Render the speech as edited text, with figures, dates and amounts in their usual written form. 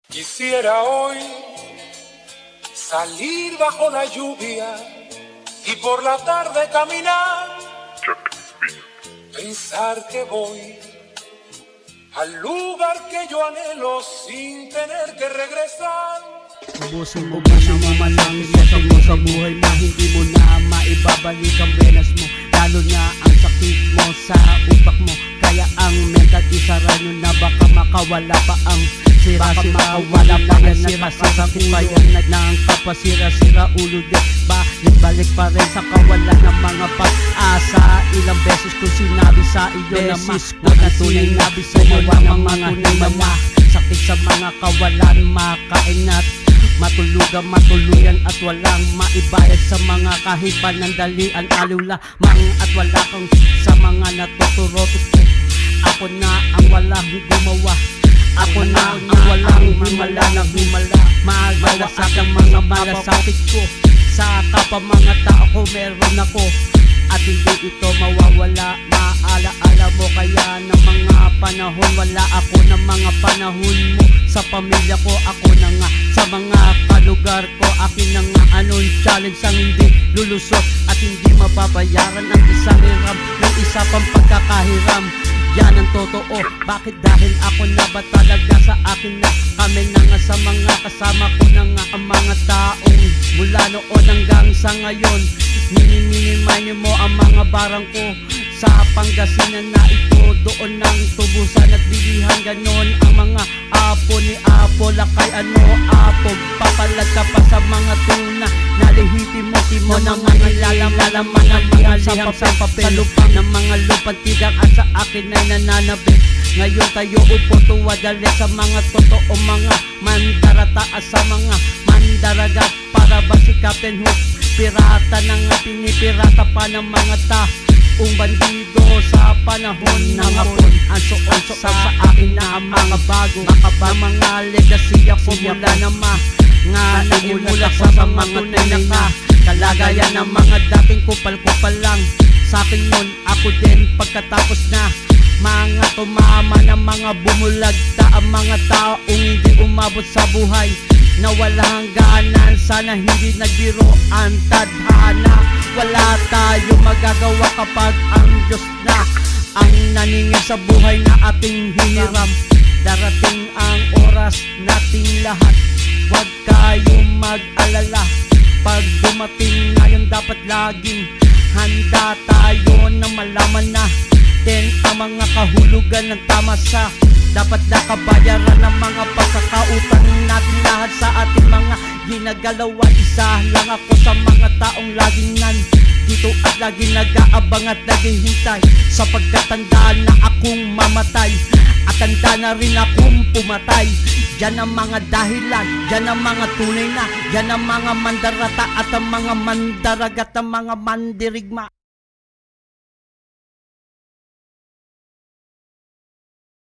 Quisiera hoy salir bajo la lluvia y por la tarde caminar, pensar que voy al lugar que yo anhelo sin tener que regresar. Ubusin mo ba na mamalangin mo sa buhay mo? Hindi mo na maibabalik ang benas mo, lalo na ang sakit mo sa utak mo. Kaya ang mental isara nyo na baka makawala pa ang sira-sira. Wala pa yan nagmasasakit pa yan ng kapasira-sira ulo din. Balik pa rin sa kawalan ng mga pag-asa. Ilang beses ko sinabi sa iyo na tunay nabi sa iyo ng mga himala. Sakit sa mga kawalan, makainat, matulugan, matuluyan at walang maibayad sa mga kahipan ng dalian, aliw lamang at wala kang sa mga natuturo. Ako na ang walang gumawa, ako na ang walang himala na himala. Magawa aking mga malasakit ko sa kapwa mga tao ko, meron ako at hindi ito mawawala. Maalaala mo kaya ng mga panahon, wala ako ng mga panahon mo. Sa pamilya ko, ako na nga. Sa mga kalugar ko, akin na nga. Anong challenge ang hindi lulusot at hindi mababayaran ang isang hiram ng isa pang pagkakahiram? Yan ang totoo. Bakit? Dahil ako na ba talaga sa akin na? Kami na nga sa mga kasama ko na nga ang mga taong mula noon hanggang sa ngayon. Miniminiman mo ang mga barang ko sa Pangasinan na ito. Doon nang tubusan at bilihan, ganon ang mga apo ni Apo. Lakay ano Apo, papalag ka pa sa mga tuna. Nalihitin mo timo ng mga lalaman ng mga liham sa papel. Sa lupang ng mga lupang tigang at sa akin ay nananabik. Ngayon tayo upo tuwadali sa mga totoo mga mandarataas sa mga mandaragat. Para ba si Captain Hook, pirata na nga, pinipirata pa ng mga taong bandido sa panahon ng hapon. Ang suon sa akin na ang mga bago, mga legacy ako mula na nga nagmula sa mga tunay na kalagayan ng mga dating kupal-kupal lang. Sa akin yun, ako din pagkatapos na mga tumama ng mga bumulagta ang mga taong hindi umabot sa buhay na wala hangganan. Sana hindi nagbiro ang tadhana. Wala tayo magagawa kapag ang Diyos na ang naningil sa buhay na ating hiniram. Darating ang oras nating lahat, huwag kayong mag-alala. Pag dumating na yun, dapat laging handa tayo na malaman na ang mga kahulugan ng tama sa dapat nakabayaran ng mga pagkakautang natin lahat sa ating mga ginagalawan. Isa lang ako sa mga taong laging nandito at laging nag-aabang at naghihintay sa pagkatandaan na akong mamatay at tanda na rin akong pumatay. Yan ang mga dahilan, yan ang mga tunay na, yan ang mga mandarata at ang mga mandaragat, ang mga mandirigma.